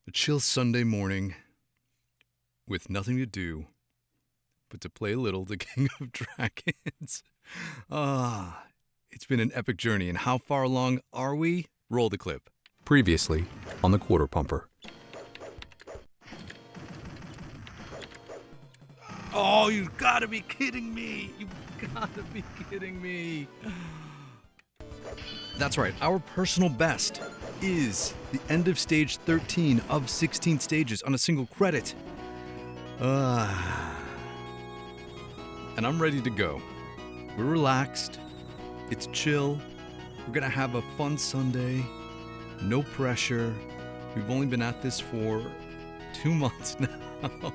A chill Sunday morning with nothing to do but to play a little the King of Dragons. It's been an epic journey, and how far along are we? Roll the clip. Previously on the Quarter Pumper. Oh, you gotta be kidding me! You gotta be kidding me! That's right, our personal best is the end of stage 13 of 16 stages on a single credit. And I'm ready to go. We're relaxed. It's chill. We're gonna have a fun Sunday. No pressure. We've only been at this for 2 months now.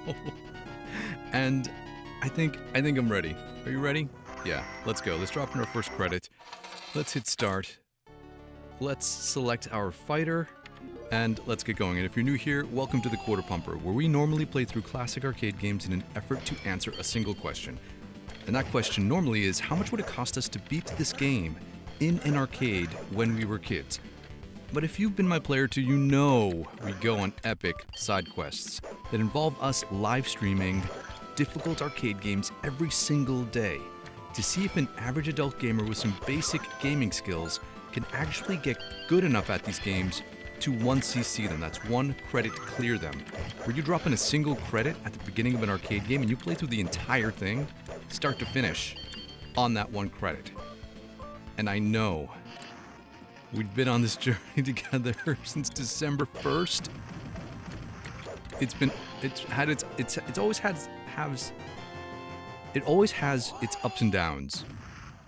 And I think I'm ready. Are you ready? Yeah, let's go. Let's drop in our first credit. Let's hit start. Let's select our fighter, and let's get going. And if you're new here, welcome to the Quarter Pumper, where we normally play through classic arcade games in an effort to answer a single question. And that question normally is, how much would it cost us to beat this game in an arcade when we were kids? But if you've been my player too, you know we go on epic side quests that involve us live streaming difficult arcade games every single day to see if an average adult gamer with some basic gaming skills can actually get good enough at these games to 1cc them. That's 1 credit clear them. Where you drop in a single credit at the beginning of an arcade game and you play through the entire thing, start to finish, on that 1 credit. And I know we've been on this journey together since December 1st. It always has its ups and downs,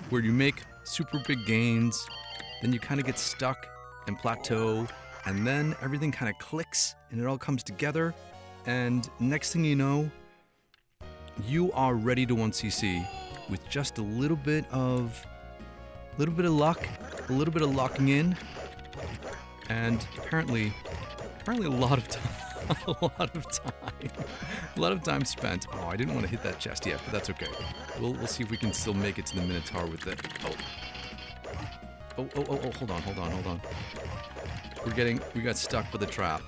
where you make super big gains, then you kind of get stuck and plateau, and then everything kind of clicks and it all comes together, and next thing you know, you are ready to 1cc with just a little bit of luck, a little bit of locking in, and apparently a lot of time. A lot of time spent. Oh, I didn't want to hit that chest yet, but that's okay. We'll see if we can still make it to the Minotaur with it. Oh, hold on. We got stuck with the trap.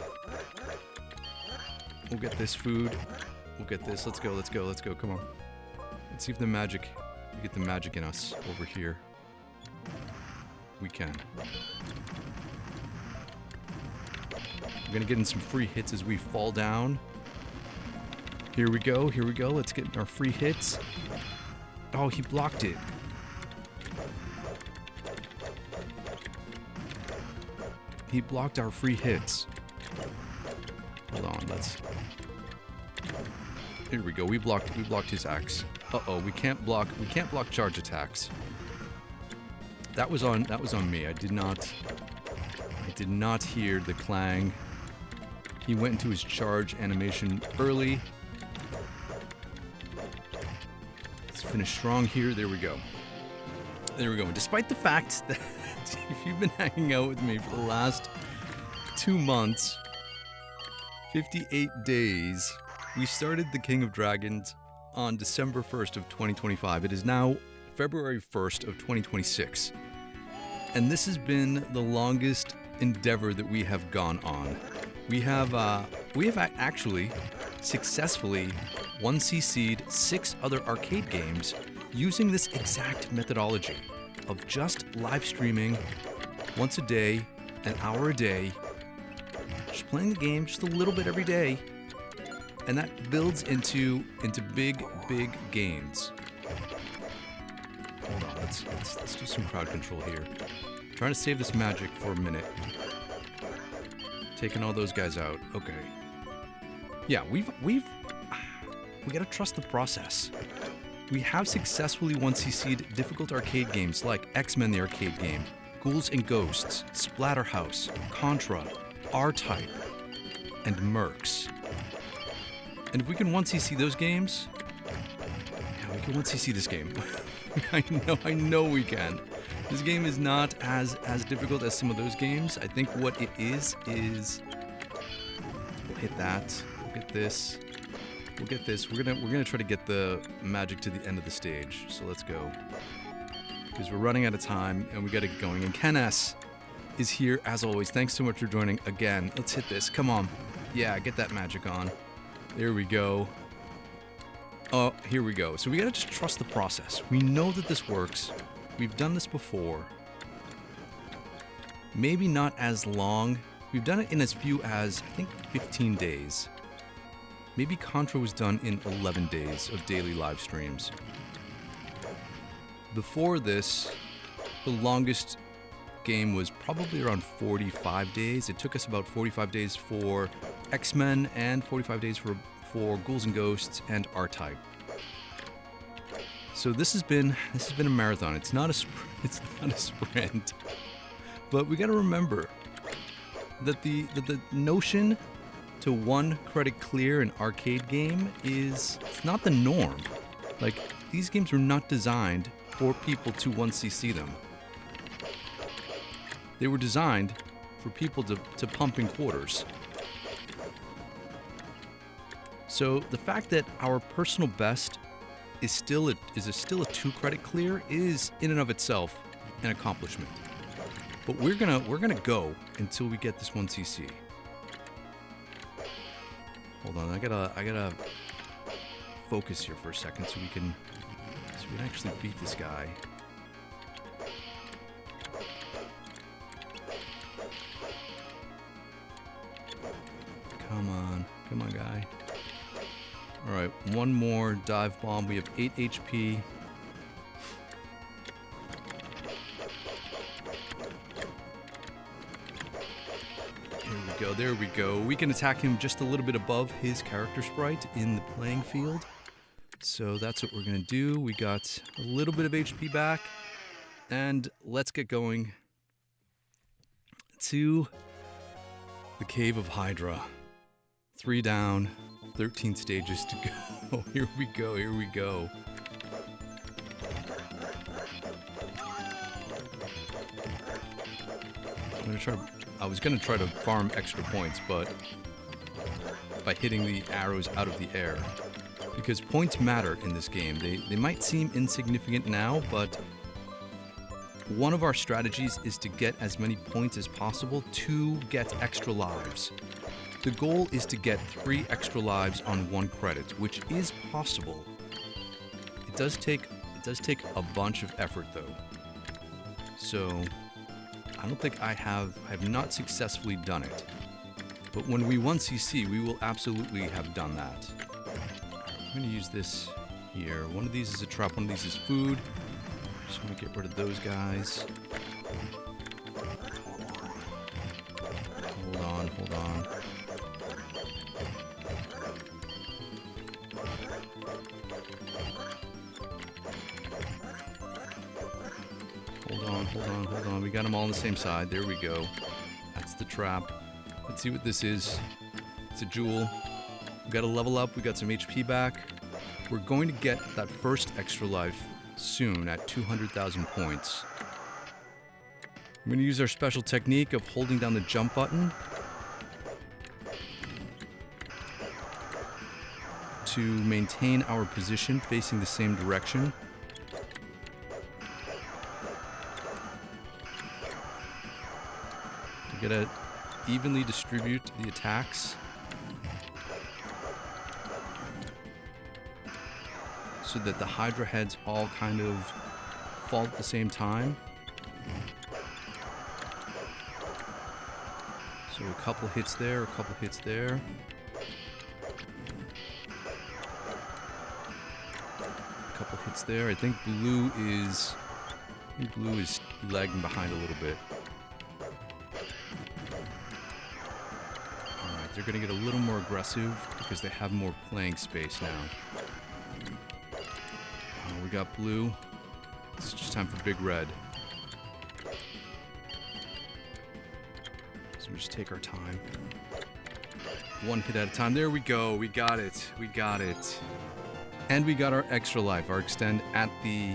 We'll get this food. We'll get this. Let's go. Come on. Let's see if we get the magic in us over here. We can. We're gonna get in some free hits as we fall down. Here we go. Let's get our free hits. Oh, he blocked it. He blocked our free hits. Hold on, here we go. We blocked his axe. Uh-oh, we can't block charge attacks. That was on me. I did not hear the clang. He went into his charge animation early. Let's finish strong here. There we go. And despite the fact that if you've been hanging out with me for the last 2 months, 58 days, we started the King of Dragons on December 1st of 2025. It is now February 1st of 2026. And this has been the longest endeavor that we have gone on. We have actually successfully 1cc'd 6 other arcade games using this exact methodology of just live streaming once a day, an hour a day, just playing the game just a little bit every day, and that builds into big gains. Hold on, let's do some crowd control here. Trying to save this magic for a minute. Taking all those guys out. Okay. Yeah, we gotta trust the process. We have successfully 1cc'd difficult arcade games like X-Men the arcade game, Ghouls N Ghosts, Splatterhouse, Contra, R-Type, and Mercs. And if we can 1cc those games, yeah, we can 1cc this game. I know we can. This game is not as difficult as some of those games. I think what it is we'll hit that. We'll get this. We're gonna try to get the magic to the end of the stage. So let's go, because we're running out of time and we gotta get going. And Ken S is here as always. Thanks so much for joining again. Let's hit this. Come on. Yeah, get that magic on. There we go. Oh, here we go. So we gotta just trust the process. We know that this works. We've done this before. Maybe not as long. We've done it in as few as, I think, 15 days. Maybe Contra was done in 11 days of daily live streams. Before this, the longest game was probably around 45 days. It took us about 45 days for X-Men and 45 days for Ghouls N Ghosts and R-Type. So this has been a marathon. It's not a sprint. But we got to remember that the notion to one credit clear an arcade game it's not the norm. Like, these games were not designed for people to 1cc them. They were designed for people to pump in quarters. So the fact that our personal best is still a 2 credit clear is in and of itself an accomplishment. But we're gonna go until we get this 1cc. Hold on, I gotta focus here for a second so we can actually beat this guy. Come on, guy. All right, one more dive bomb. We have 8 HP. There we go. We can attack him just a little bit above his character sprite in the playing field. So that's what we're going to do. We got a little bit of HP back. And let's get going to the Cave of Hydra. 3 down, 13 stages to go. Here we go, here we go. I was gonna try to farm extra points, but by hitting the arrows out of the air. Because points matter in this game. They might seem insignificant now, but one of our strategies is to get as many points as possible to get extra lives. The goal is to get 3 extra lives on 1 credit, which is possible. It does take a bunch of effort though. So I don't think I have not successfully done it. But when we 1cc, we will absolutely have done that. I'm going to use this here. One of these is a trap, one of these is food. Just want to get rid of those guys. Hold on. Hold on. We got them all on the same side. There we go. That's the trap. Let's see what this is. It's a jewel. We got to level up. We got some HP back. We're going to get that first extra life soon at 200,000 points. I'm going to use our special technique of holding down the jump button to maintain our position facing the same direction. We gotta evenly distribute the attacks so that the Hydra heads all kind of fall at the same time. So a couple hits there, a couple hits there. A couple hits there. I think blue is lagging behind a little bit. Alright, they're gonna get a little more aggressive because they have more playing space now. We got blue. It's just time for big red. So we just take our time. 1 hit at a time. There we go. We got it. We got it. And we got our extra life, our extend at the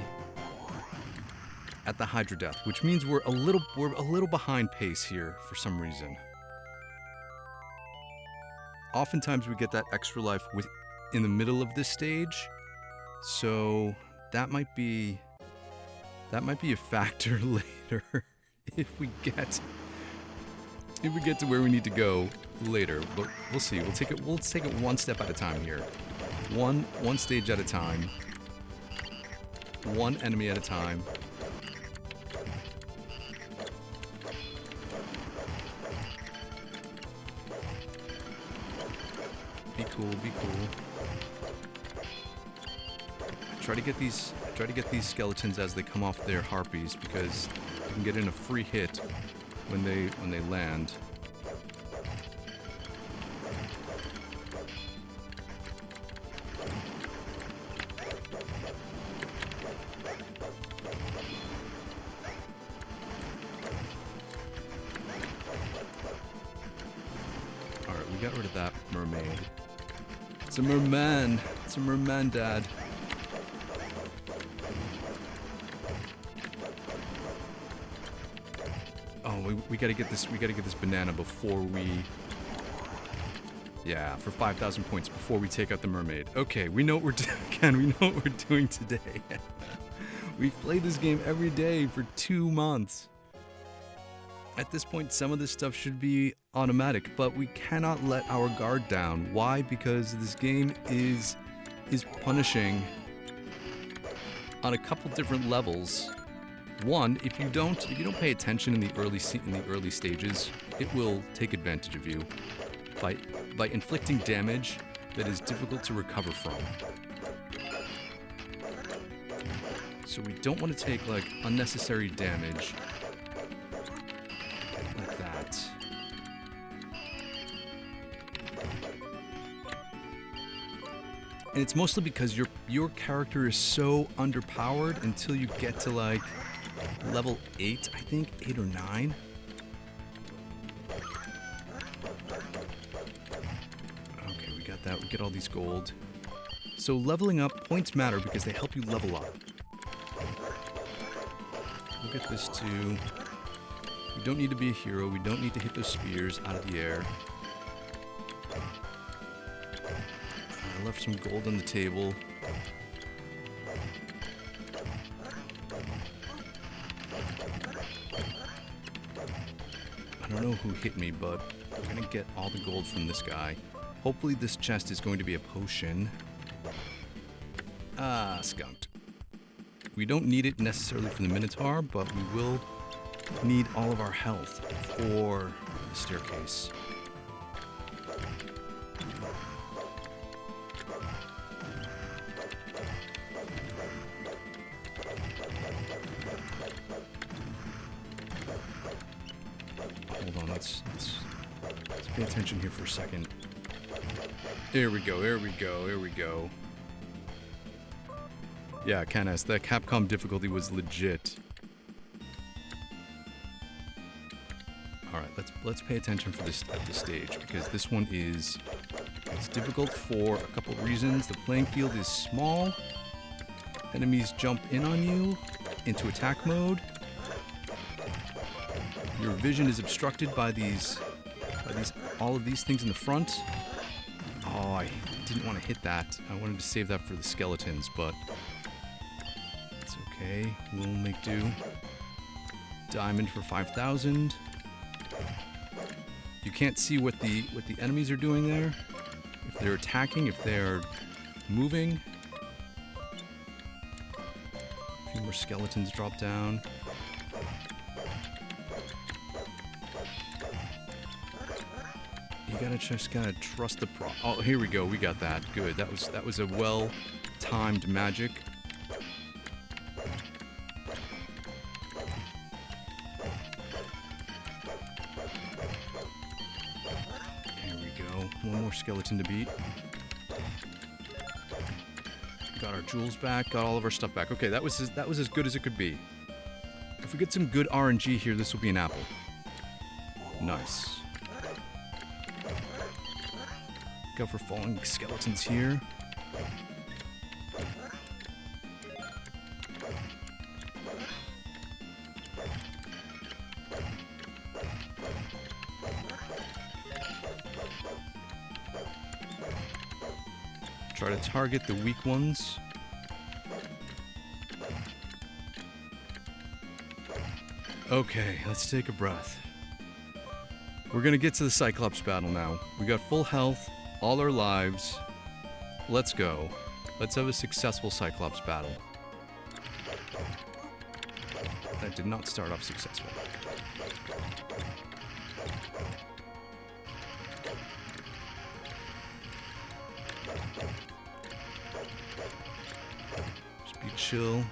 Hydra death, which means we're a little behind pace here for some reason. Oftentimes we get that extra life in the middle of this stage, so that might be a factor later if we get if we get to where we need to go later, but we'll see. We'll take it one step at a time here. One stage at a time. One enemy at a time. Be cool, be cool. Try to get these skeletons as they come off their harpies, because you can get in a free hit when they land. Alright, we got rid of that mermaid. It's a merman. It's a merman, Dad. Oh, we gotta get this banana before we... Yeah, for 5,000 points before we take out the mermaid. Okay, we know what we're doing. Ken, we know what we're doing today. We've played this game every day for 2 months. At this point, some of this stuff should be automatic, but we cannot let our guard down. Why? Because this game is punishing on a couple different levels. One, if you don't pay attention in the early stages, it will take advantage of you by inflicting damage that is difficult to recover from. So we don't want to take like unnecessary damage like that. And it's mostly because your character is so underpowered until you get to like level 8, I think, 8 or 9. Okay, we got that. We get all these gold. So leveling up, points matter because they help you level up. We'll get this too. We don't need to be a hero. We don't need to hit those spears out of the air. I left some gold on the table. I don't know who hit me, but we're gonna get all the gold from this guy. Hopefully this chest is going to be a potion. Ah, skunked. We don't need it necessarily for the Minotaur, but we will need all of our health for the staircase. Hold on, let's pay attention here for a second. There we go, there we go, there we go. Yeah, Kenneth, that Capcom difficulty was legit. Alright, let's pay attention for this at this stage, because this one it's difficult for a couple of reasons. The playing field is small. Enemies jump in on you into attack mode. Your vision is obstructed by all of these things in the front. Oh, I didn't want to hit that. I wanted to save that for the skeletons, but it's okay. We'll make do. Diamond for 5,000. You can't see what the enemies are doing there. If they're attacking, if they're moving. A few more skeletons drop down. You just gotta trust the pro. Oh, here we go. We got that. Good. That was a well-timed magic. Here we go. One more skeleton to beat. Got our jewels back. Got all of our stuff back. Okay, that was as good as it could be. If we get some good RNG here, this will be an apple. Nice. Go for falling skeletons here. Try to target the weak ones. Okay, let's take a breath. We're gonna get to the Cyclops battle now. We got full health, all our lives. Let's go. Let's have a successful Cyclops battle. That did not start off successful. Just be chill.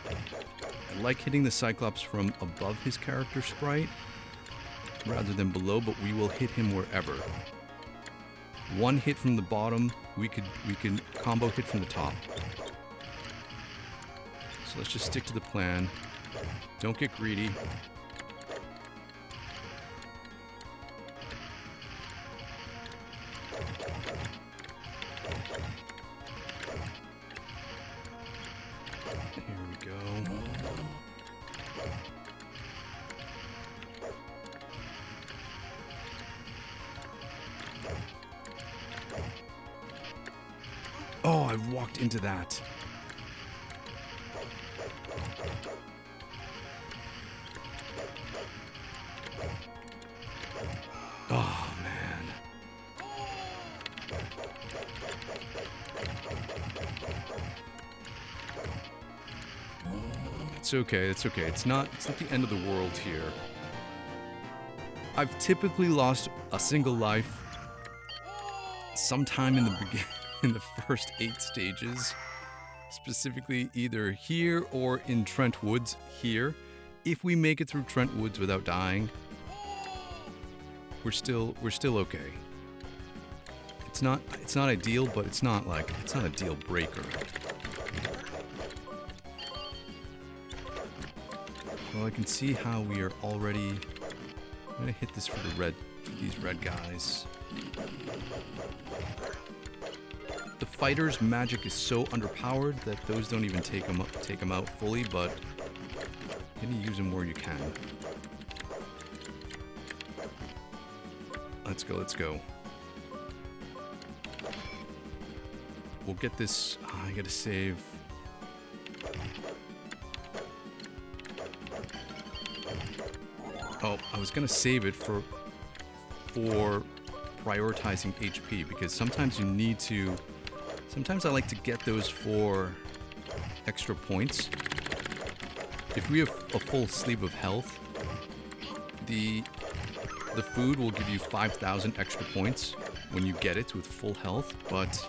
I like hitting the Cyclops from above his character sprite rather than below, but we will hit him wherever. One hit from the bottom, we can combo hit from the top. So let's just stick to the plan. Don't get greedy. Here we go. Oh, I walked into that. Oh, man. It's okay, it's okay. It's not the end of the world here. I've typically lost a single life sometime in the beginning. In the first 8 stages, specifically either here or in Trent Woods here. If we make it through Trent Woods without dying, we're still okay. It's not ideal, but it's not a deal breaker. Well, I can see how we are already. I'm gonna hit this for these red guys. The fighter's magic is so underpowered that those don't even take them out fully, but you can use them where you can. Let's go, let's go. We'll get this. Oh, I gotta save. Oh, I was gonna save it for prioritizing HP, because sometimes you need to. Sometimes I like to get those for extra points. If we have a full sleeve of health, the food will give you 5,000 extra points when you get it with full health, but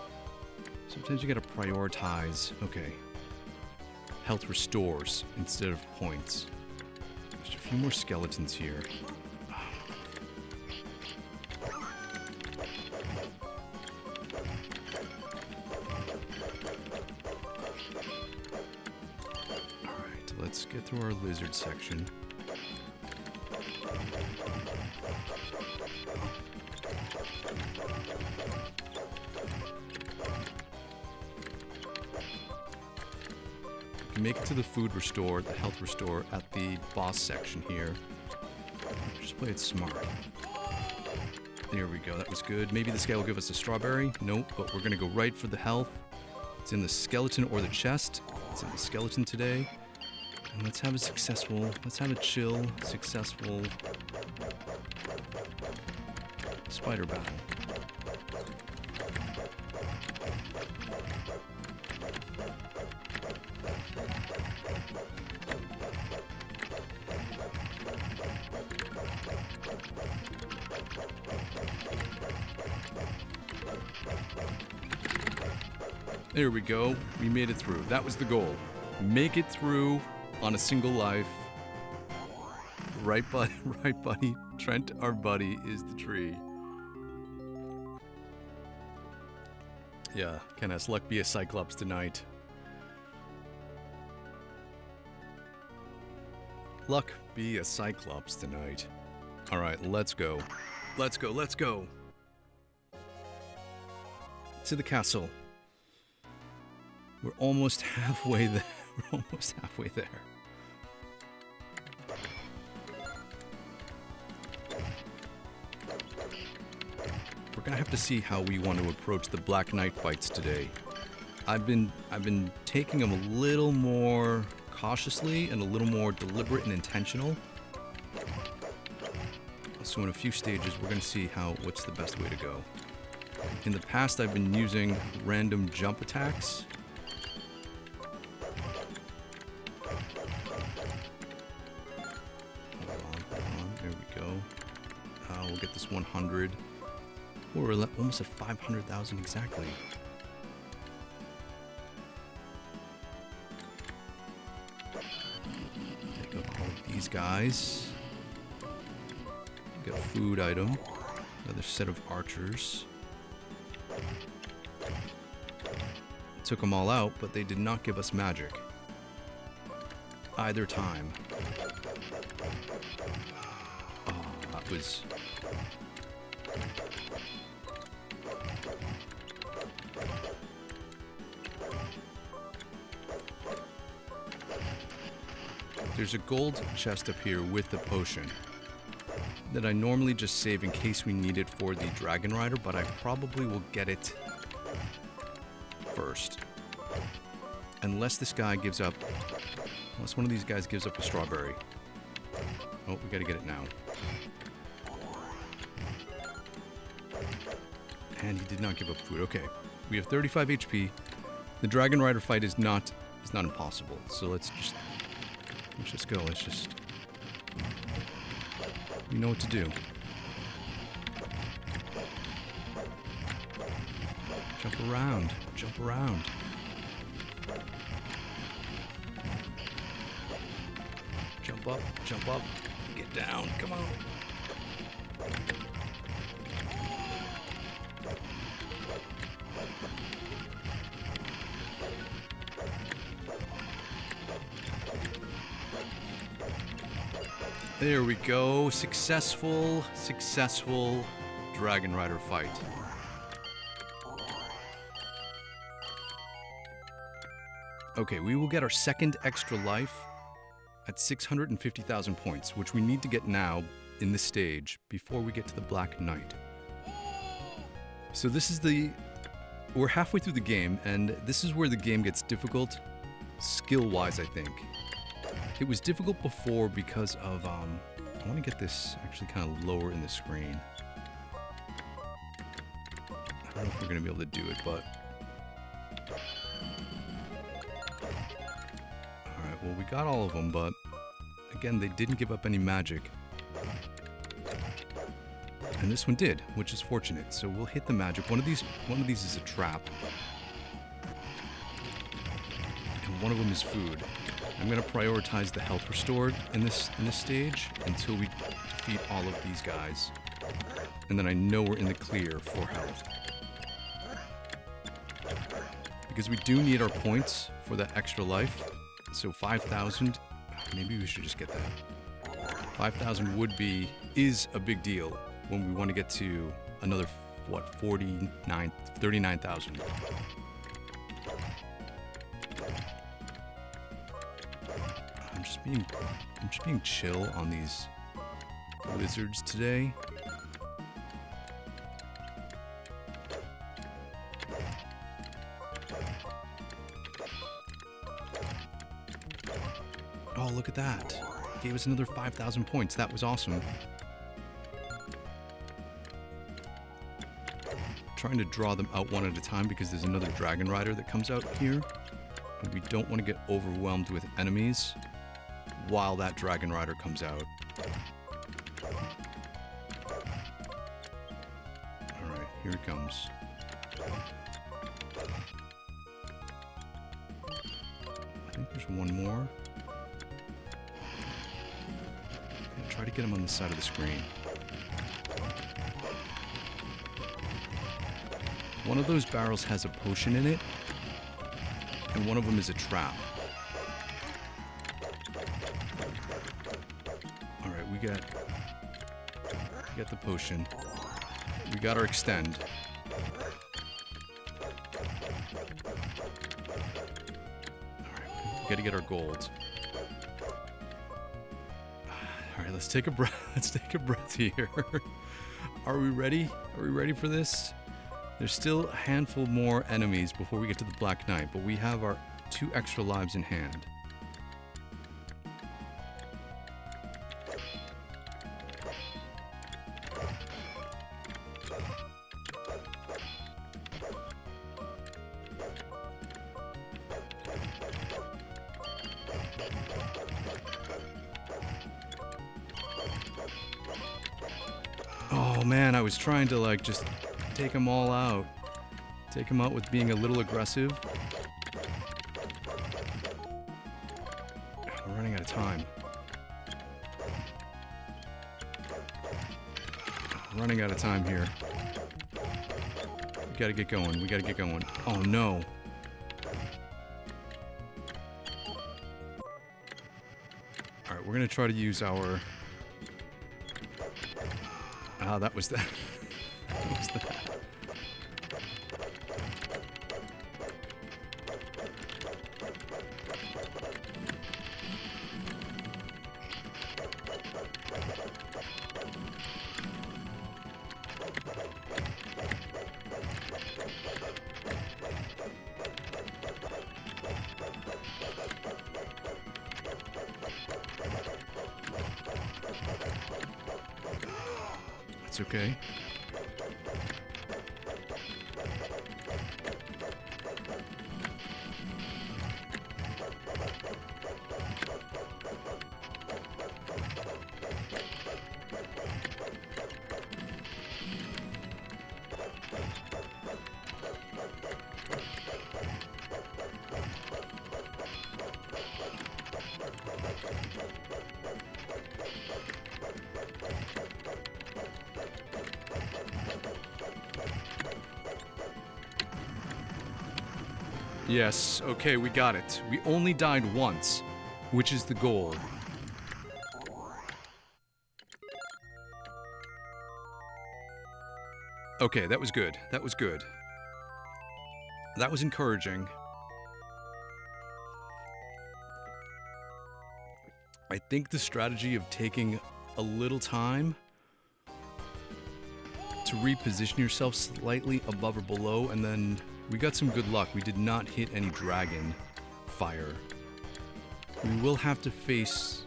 sometimes you gotta prioritize. Okay. Health restores instead of points. There's a few more skeletons here. Let's get through our lizard section. We can make it to the food restore, the health restore at the boss section here. Just play it smart. There we go, that was good. Maybe this guy will give us a strawberry. Nope, but we're gonna go right for the health. It's in the skeleton or the chest. It's in the skeleton today. And let's have a chill, successful spider battle. There we go. We made it through. That was the goal. Make it through on a single life. Right, buddy. Trent, our buddy, is the tree. Yeah, can us luck be a Cyclops tonight? Luck be a Cyclops tonight. Alright, let's go. Let's go, let's go. To the castle. We're almost halfway there. We're almost halfway there. We're gonna have to see how we want to approach the Black Knight fights today. I've been taking them a little more cautiously and a little more deliberate and intentional. So in a few stages, we're going to see what's the best way to go. In the past, I've been using random jump attacks. Hold on, there we go. We'll get this 100. We're almost at 500,000 exactly. Take up all of these guys. Got a food item. Another set of archers. Took them all out, but they did not give us magic. Either time. Oh, that was... There's a gold chest up here with the potion that I normally just save in case we need it for the Dragon Rider, but I probably will get it first. Unless this guy gives up... Unless one of these guys gives up a strawberry. Oh, we gotta get it now. And he did not give up food. Okay, we have 35 HP. The Dragon Rider fight is not impossible. So let's just go. Let's just... We know what to do. Jump around. Jump around. Jump up. Jump up. Get down. Come on. There we go. Successful Dragon Rider fight. Okay, we will get our second extra life at 650,000 points, which we need to get now in this stage before we get to the Black Knight. So this is we're halfway through the game, and this is where the game gets difficult skill-wise, I think. It was difficult before because of, I want to get this actually kind of lower in the screen. I don't know if we're going to be able to do it, but... Alright, well, we got all of them, but again, they didn't give up any magic. And this one did, which is fortunate. So we'll hit the magic. One of these is a trap. And one of them is food. I'm going to prioritize the health restored in this stage until we defeat all of these guys. And then I know we're in the clear for health. Because we do need our points for that extra life. So 5,000, maybe we should just get that. 5,000 is a big deal when we want to get to another, what, 39,000. I'm just being chill on these lizards today. Oh, look at that. Gave us another 5,000 points. That was awesome. Trying to draw them out one at a time because there's another Dragon Rider that comes out here. And we don't want to get overwhelmed with enemies while that Dragon Rider comes out. Alright, here it comes. I think there's one more. Try to get him on the side of the screen. One of those barrels has a potion in it, and one of them is a trap. Alright, we got the potion. We got our extend. Alright, we gotta get our gold. Alright, let's take a breath. Let's take a breath here. Are we ready? Are we ready for this? There's still a handful more enemies before we get to the Black Knight, but we have our 2 extra lives in hand. Oh man, I was trying to like just take them all out. Take them out with being a little aggressive. We're running out of time. Running out of time here. We gotta get going. We gotta get going. Oh no. Alright, we're gonna try to use our... Ah, that was that. That was that. It's okay. Yes, okay, we got it. We only died once, which is the goal. Okay, that was good. That was good. That was encouraging. I think the strategy of taking a little time to reposition yourself slightly above or below, and then we got some good luck. We did not hit any dragon fire. We will have to face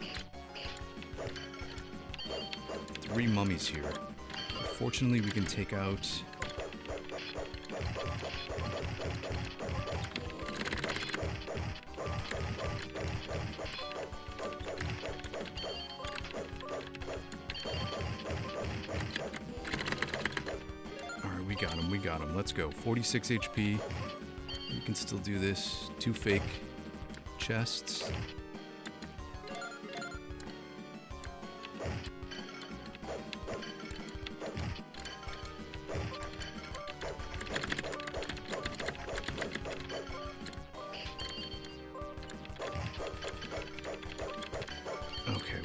3 mummies here. Fortunately, we can take out... Alright, we got him, we got him. Let's go. 46 HP. We can still do this. 2 fake chests.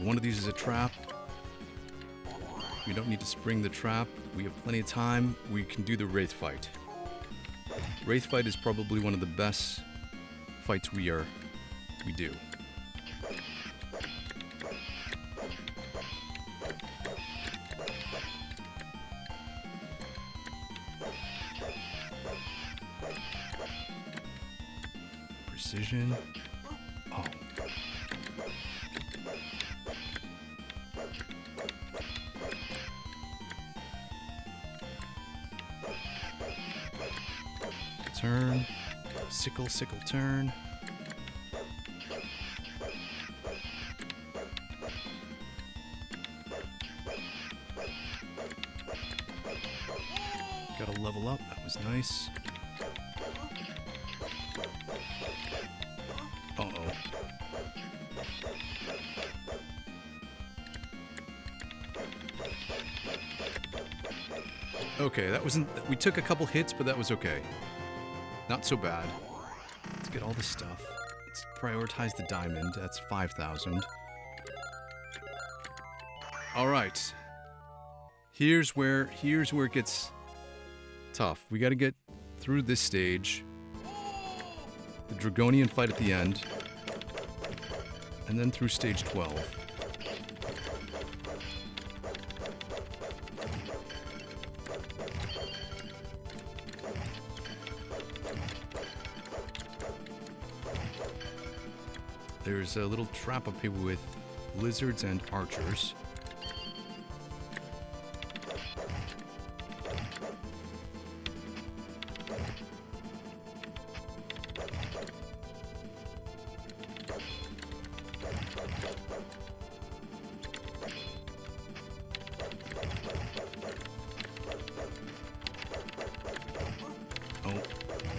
One of these is a trap. We don't need to spring the trap. We have plenty of time. We can do the Wraith fight. Wraith fight is probably one of the best fights we do. Precision. Oh. Turn. Sickle, turn. Got to level up. That was nice. Uh-oh. Okay, that wasn't... We took a couple hits, but that was okay. Not so bad. Let's get all this stuff. Let's prioritize the diamond. That's 5,000. Alright. Here's where it gets tough. We gotta get through this stage. The Dragonian fight at the end. And then through stage 12. There's a little trap up here with lizards and archers.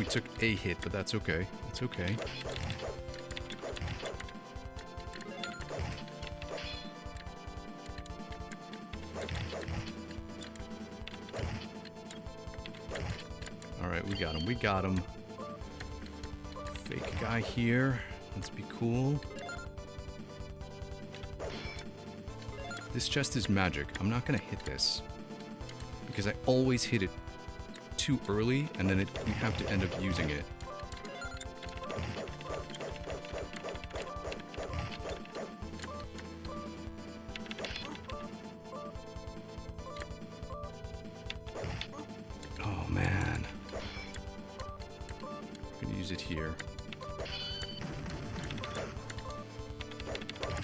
We took a hit, but that's okay. It's okay. Alright, we got him. We got him. Fake guy here. Let's be cool. This chest is magic. I'm not gonna hit this. Because I always hit it too early, and then we have to end up using it. Oh man. I'm gonna use it here.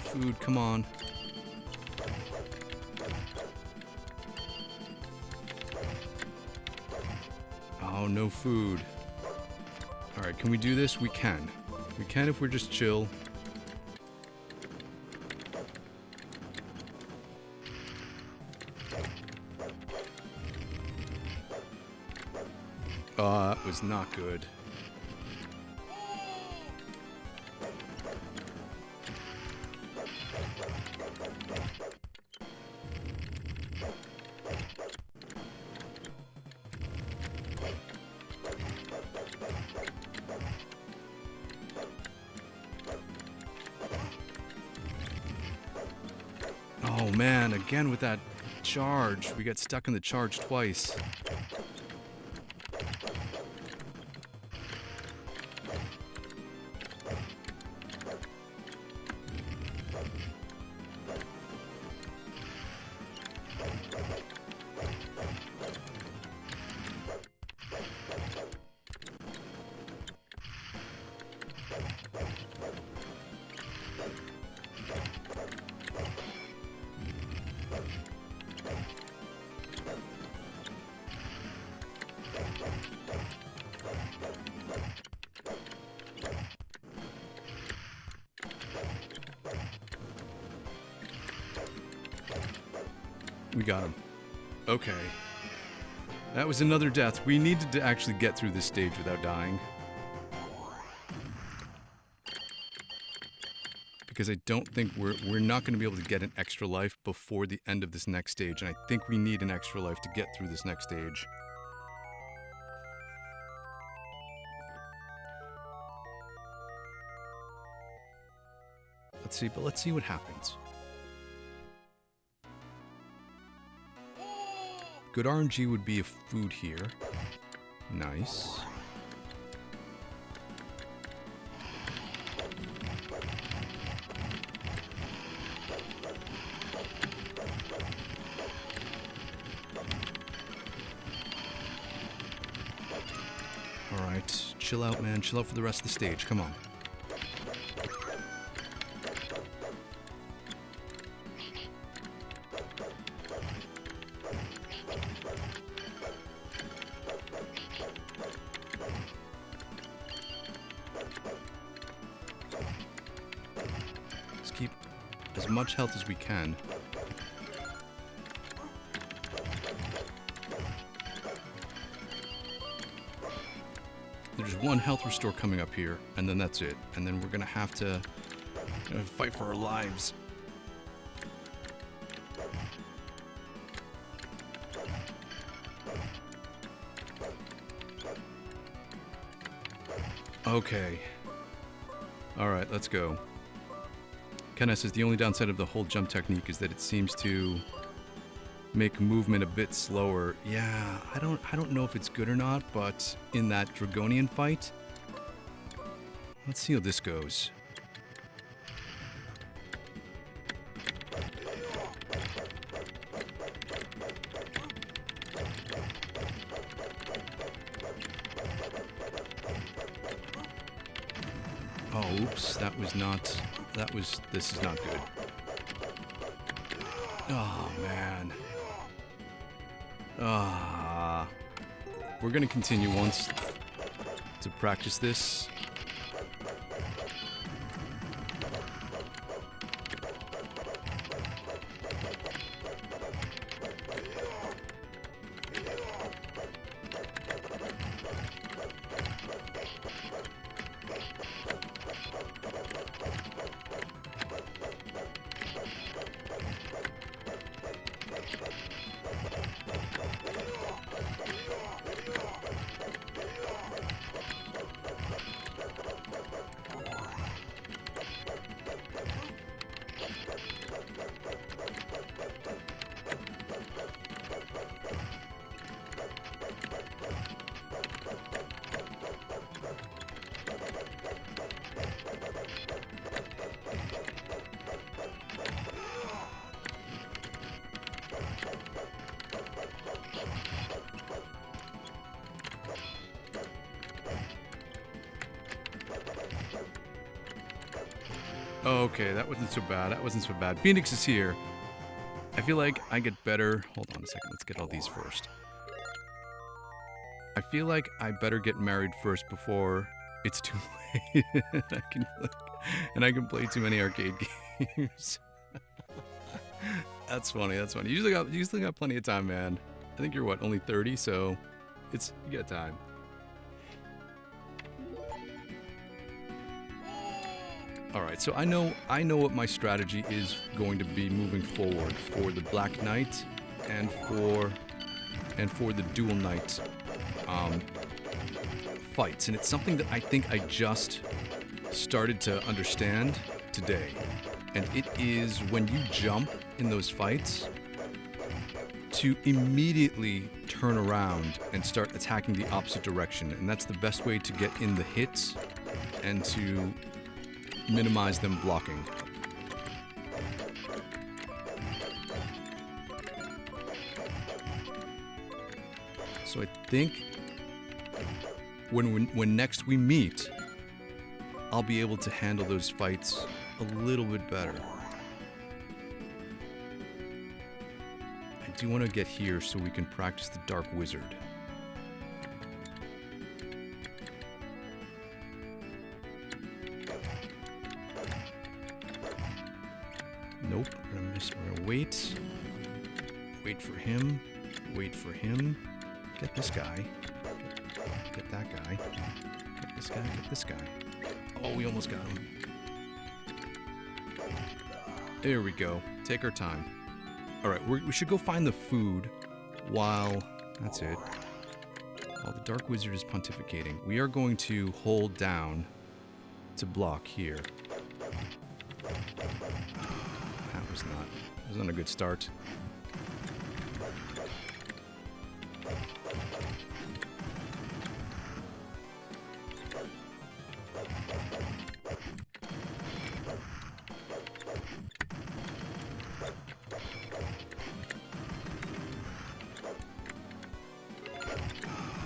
Food, come on. Oh, no food. Alright, can we do this? We can. We can if we're just chill. That was not good. Oh man, again with that charge. We got stuck in the charge twice. We got him. Okay. That was another death. We needed to actually get through this stage without dying. Because I don't think we're not going to be able to get an extra life before the end of this next stage. And I think we need an extra life to get through this next stage. Let's see what happens. Good RNG would be a food here. Nice. Alright, chill out, man. Chill out for the rest of the stage. Come on. Keep as much health as we can. There's one health restore coming up here, and then that's it. And then we're gonna have to fight for our lives. Okay. Alright, let's go. Kenna says the only downside of the whole jump technique is that it seems to make movement a bit slower. Yeah, I don't know if it's good or not, but in that Dragonian fight, let's see how this goes. Oh, oops, this is not good. Oh, man. We're gonna continue once to practice this. Okay, that wasn't so bad. That wasn't so bad. Phoenix is here. I feel like I get better. Hold on a second. Let's get all these first. I feel like I better get married first before it's too late. and I can play too many arcade games. That's funny. That's funny. You usually got plenty of time, man. I think you're what, only 30, so you got time. All right, so I know what my strategy is going to be moving forward for the Black Knight and for the Dual Knight fights, and it's something that I think I just started to understand today, and it is when you jump in those fights to immediately turn around and start attacking the opposite direction, and that's the best way to get in the hits and to minimize them blocking. So I think when next we meet, I'll be able to handle those fights a little bit better. I do want to get here so we can practice the Dark Wizard. Nope, we're gonna wait. Wait for him. Wait for him. Get this guy. Get that guy. Get this guy. Get this guy. Oh, we almost got him. There we go. Take our time. Alright, we should go find the food while... That's it. While the Dark Wizard is pontificating. We are going to hold down to block here. That was not a good start.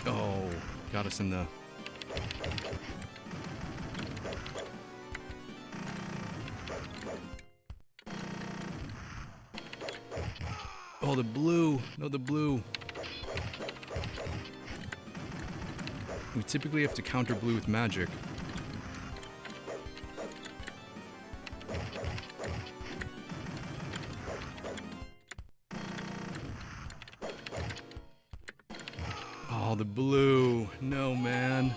Oh, got us in the... Oh, the blue. No, the blue. We typically have to counter blue with magic. Oh, the blue. No, man.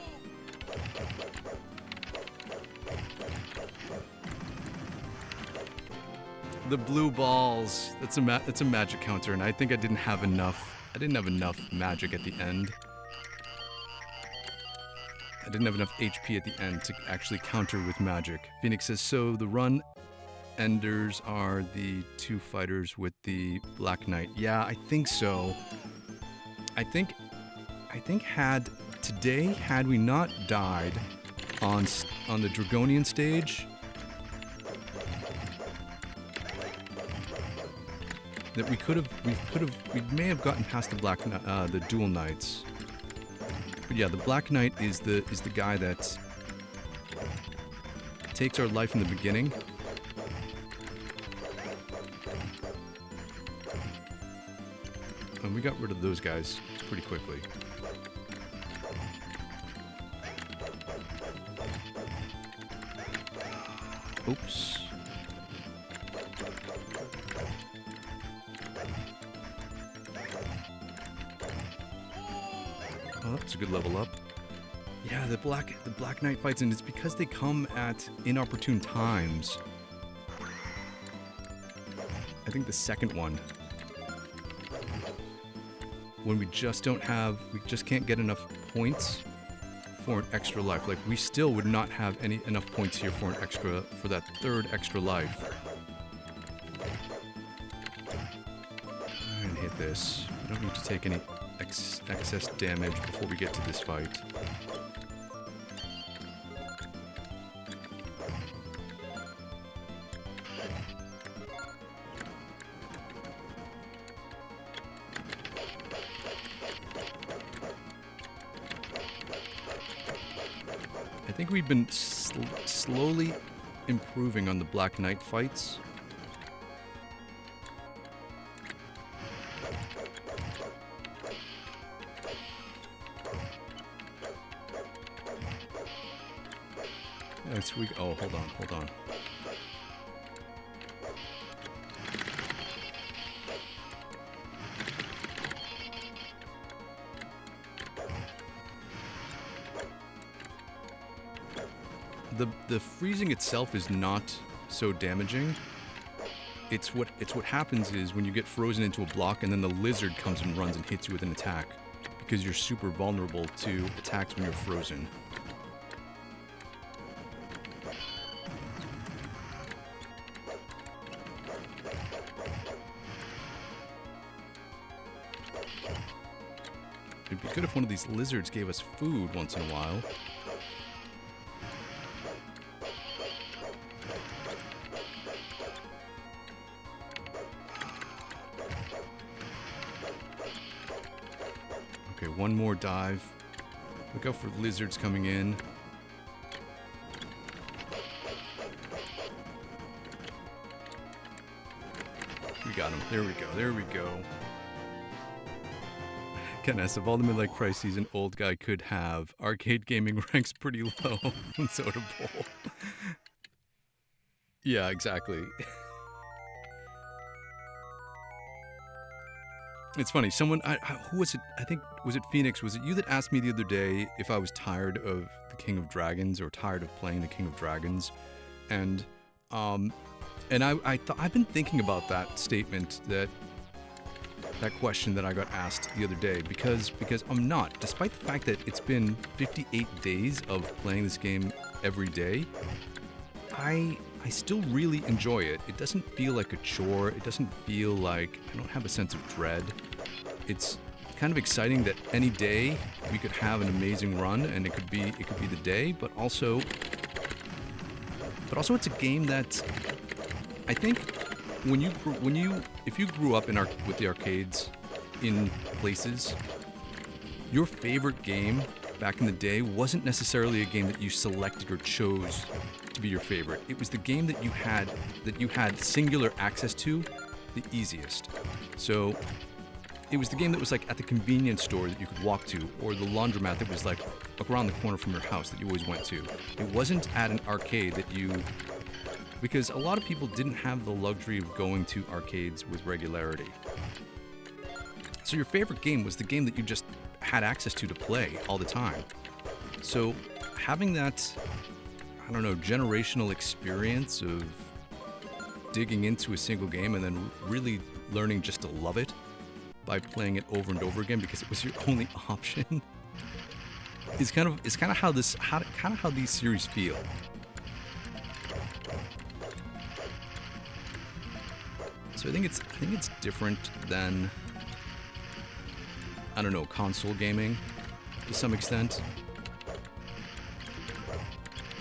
The blue balls. That's a magic counter, and I think I didn't have enough. I didn't have enough magic at the end. I didn't have enough HP at the end to actually counter with magic. Phoenix says, so the run enders are the two fighters with the Black Knight. Yeah, I think so. I think had we not died on the Dragonian stage, that we may have gotten past the Dual Knights. But yeah, the Black Knight is the guy that takes our life in the beginning. And we got rid of those guys pretty quickly. Oops. Oh, that's a good level up. Yeah, the Black Knight fights, and it's because they come at inopportune times. I think the second one, when we just can't get enough points for an extra life. Like, we still would not have enough points here for that third extra life. I'm gonna hit this. I don't need to take any excess damage before we get to this fight. I think we've been slowly improving on the Black Knight fights. Oh, hold on. The freezing itself is not so damaging. It's what happens is when you get frozen into a block and then the lizard comes and runs and hits you with an attack, because you're super vulnerable to attacks when you're frozen. It'd be good if one of these lizards gave us food once in a while. Okay, one more dive. Look out for lizards coming in. We got him. There we go. Goodness, of all the midlife crises an old guy could have, arcade gaming ranks pretty low in Soda Bowl. Yeah, exactly. It's funny, someone, who was it? I think, was it Phoenix? Was it you that asked me the other day if I was tired of the King of Dragons or tired of playing the King of Dragons? And I've been thinking about that statement, that question that I got asked the other day, because I'm not, despite the fact that it's been 58 days of playing this game every day, I still really enjoy it. It doesn't feel like a chore. It doesn't feel like I don't have a sense of dread. It's kind of exciting that any day we could have an amazing run, and it could be the day. But also it's a game that I think if you grew up with the arcades in places, your favorite game back in the day wasn't necessarily a game that you selected or chose to be your favorite. It was the game that you had singular access to the easiest. So it was the game that was like at the convenience store that you could walk to, or the laundromat that was like around the corner from your house that you always went to. It wasn't at an arcade because a lot of people didn't have the luxury of going to arcades with regularity. So your favorite game was the game that you just had access to play all the time. So having that, I don't know, generational experience of digging into a single game and then really learning just to love it by playing it over and over again because it was your only option is kind of how these series feel. So I think it's different than, I don't know, console gaming to some extent,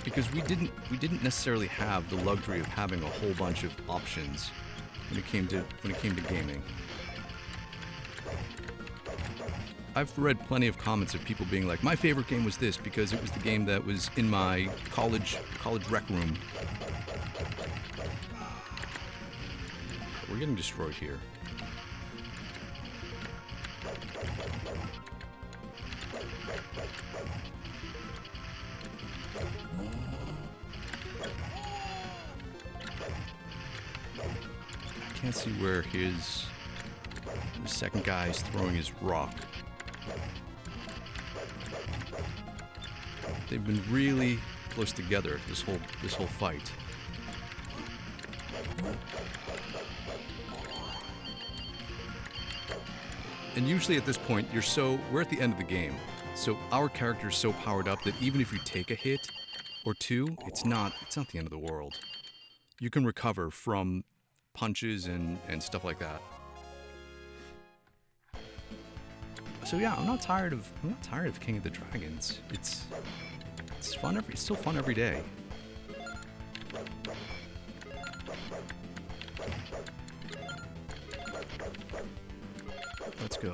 because we didn't necessarily have the luxury of having a whole bunch of options when it came to gaming. I've read plenty of comments of people being like, my favorite game was this because it was the game that was in my college rec room. We're getting destroyed here. I can't see where the second guy is throwing his rock. They've been really close together this whole fight. And usually at this point, we're at the end of the game. So our character is so powered up that even if you take a hit or two, it's not the end of the world. You can recover from punches and stuff like that. So yeah, I'm not tired of King of the Dragons. It's fun it's still fun every day.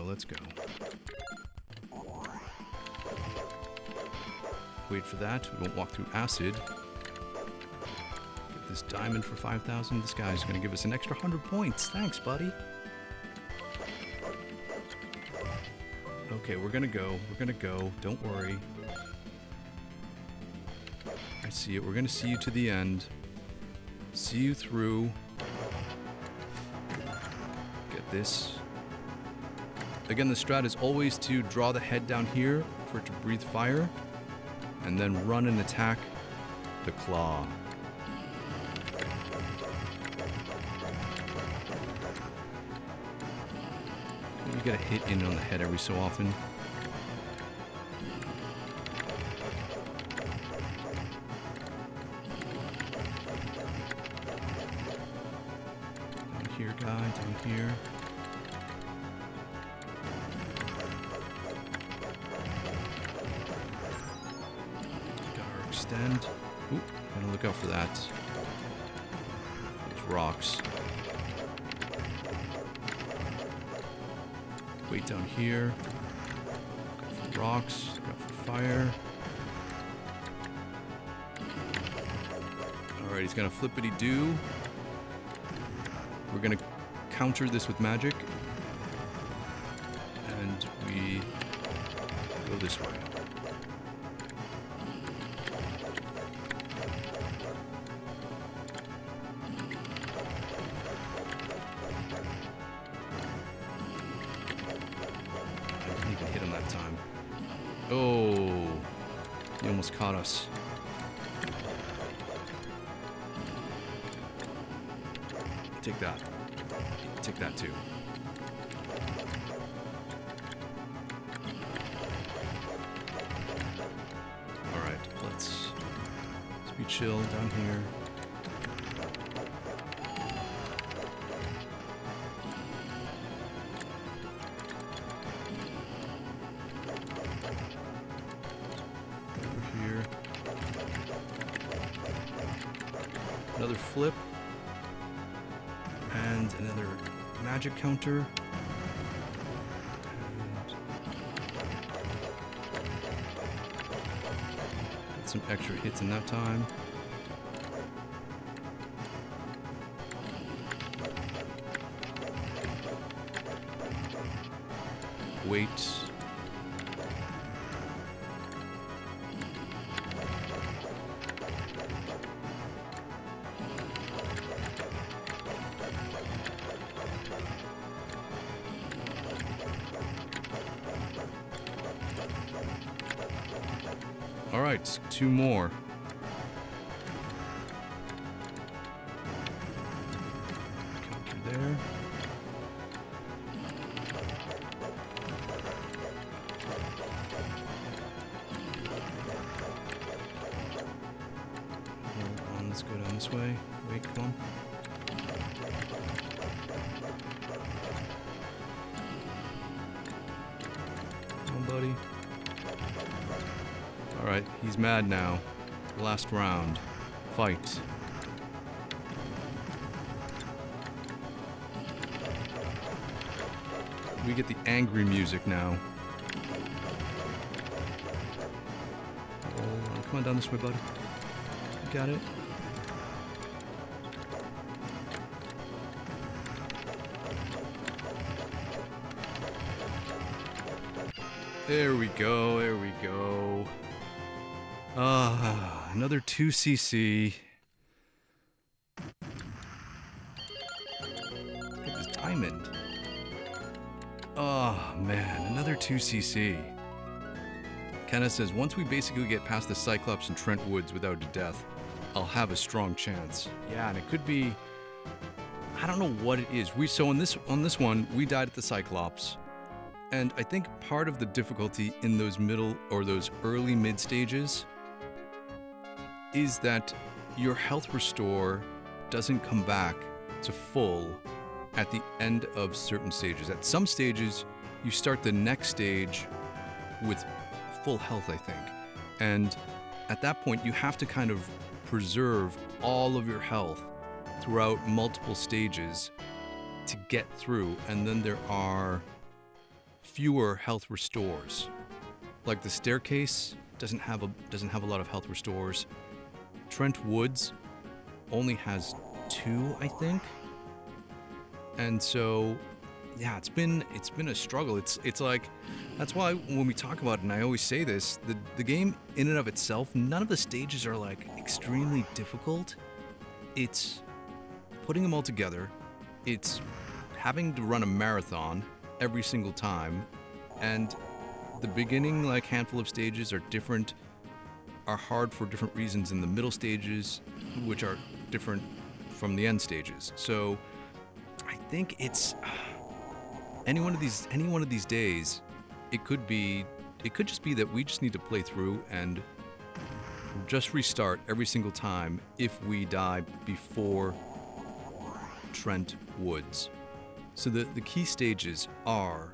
Let's go. Wait for that. We won't walk through acid. this diamond for 5,000. This guy's gonna give us an extra 100 points. Thanks, buddy. Okay, we're gonna go. We're gonna go. Don't worry. I see it. We're gonna see you to the end. See you through. Get this. Again, the strat is always to draw the head down here for it to breathe fire, and then run and attack the claw. You gotta hit in on the head every so often. Down here, guy, down here. Gotta extend. Ooh, gotta look out for that. Those rocks. Wait down here. Go for rocks. Go for fire. Alright, he's gonna flippity do. We're gonna counter this with magic. And we go this way. Oh, he almost caught us. Take that. Take that too. All right, let's be chill down here. Another flip. And another magic counter. And get some extra hits in that time. Wait. All right, two more. Counter there. Hold on, let's go down this way. Wait, come on. Come on, buddy. Alright, he's mad now. Last round. Fight. We get the angry music now. Oh, come on down this way, buddy. You got it? There we go, there we go. Another 2cc. Look at this diamond. Oh man, another 2cc. Kenneth says, once we basically get past the Cyclops and Trent Woods without a death, I'll have a strong chance. Yeah, and it could be, I don't know what it is. On this one, we died at the Cyclops. And I think part of the difficulty in those middle or those early mid stages is that your health restore doesn't come back to full at the end of certain stages. At some stages, you start the next stage with full health, I think. And at that point, you have to kind of preserve all of your health throughout multiple stages to get through. And then there are fewer health restores. Like the staircase doesn't have a lot of health restores. Trent Woods only has 2, I think. And so, yeah, it's been a struggle. It's like, that's why when we talk about it, and I always say this, the game in and of itself, none of the stages are like extremely difficult. It's putting them all together. It's having to run a marathon every single time, and the beginning like handful of stages are different, are hard for different reasons in the middle stages, which are different from the end stages. So I think it's any one of these days, it could just be that we just need to play through and just restart every single time if we die before Trent Woods. So the key stages are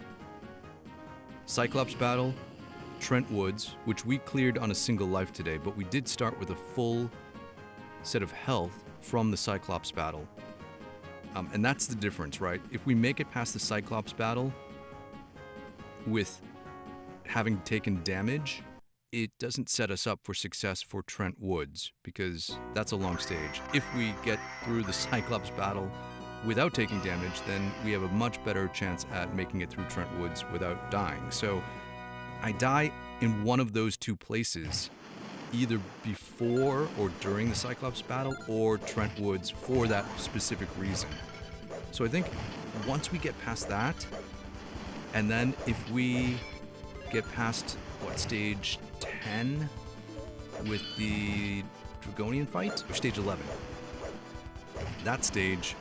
Cyclops Battle, Trent Woods, which we cleared on a single life today, but we did start with a full set of health from the Cyclops Battle. And that's the difference, right? If we make it past the Cyclops Battle with having taken damage, it doesn't set us up for success for Trent Woods, because that's a long stage. If we get through the Cyclops Battle without taking damage, then we have a much better chance at making it through Trent Woods without dying. So I die in one of those 2 places, either before or during the Cyclops Battle, or Trent Woods for that specific reason. So I think once we get past that, and then if we get past, stage 10 with the Dragonian fight, or stage 11, that stage,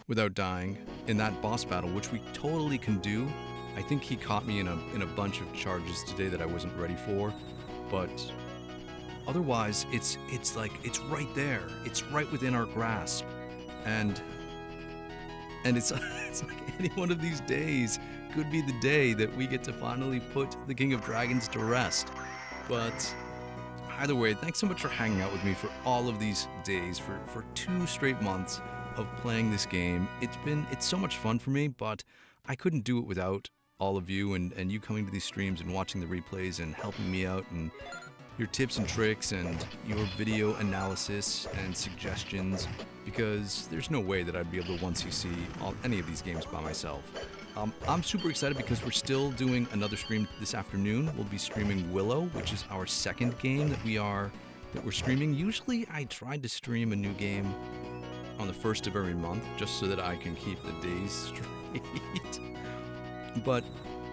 without dying, in that boss battle, which we totally can do. I think he caught me in a bunch of charges today that I wasn't ready for, but otherwise, it's like, it's right there. It's right within our grasp. And it's like any one of these days could be the day that we get to finally put the King of Dragons to rest. But either way, thanks so much for hanging out with me for all of these days, for 2 straight months of playing this game. It's so much fun for me, but I couldn't do it without all of you and you coming to these streams and watching the replays and helping me out, and your tips and tricks and your video analysis and suggestions, because there's no way that I'd be able to 1cc any of these games by myself. I'm super excited because we're still doing another stream this afternoon. We'll be streaming Willow, which is our second game that we're streaming. Usually I try to stream a new game on the 1st of every month, just so that I can keep the days straight. But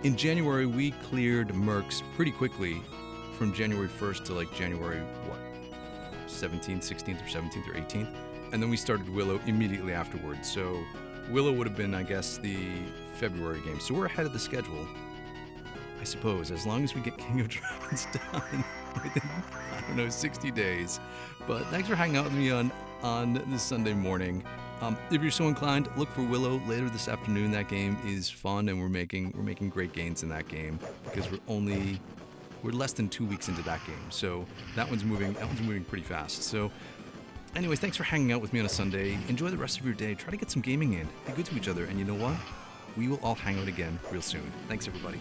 in January, we cleared Mercs pretty quickly, from January 1st to like January, 17th, 16th, or 17th, or 18th. And then we started Willow immediately afterwards. So Willow would have been, I guess, the February game. So we're ahead of the schedule, I suppose, as long as we get King of Dragons done within, 60 days. But thanks for hanging out with me on this Sunday morning. If you're so inclined, look for Willow later this afternoon. That game is fun, and we're making great gains in that game, because we're less than 2 weeks into that game. So that one's moving pretty fast. So anyways, thanks for hanging out with me on a Sunday. Enjoy the rest of your day. Try to get some gaming in. Be good to each other. And you know what? We will all hang out again real soon. Thanks, everybody.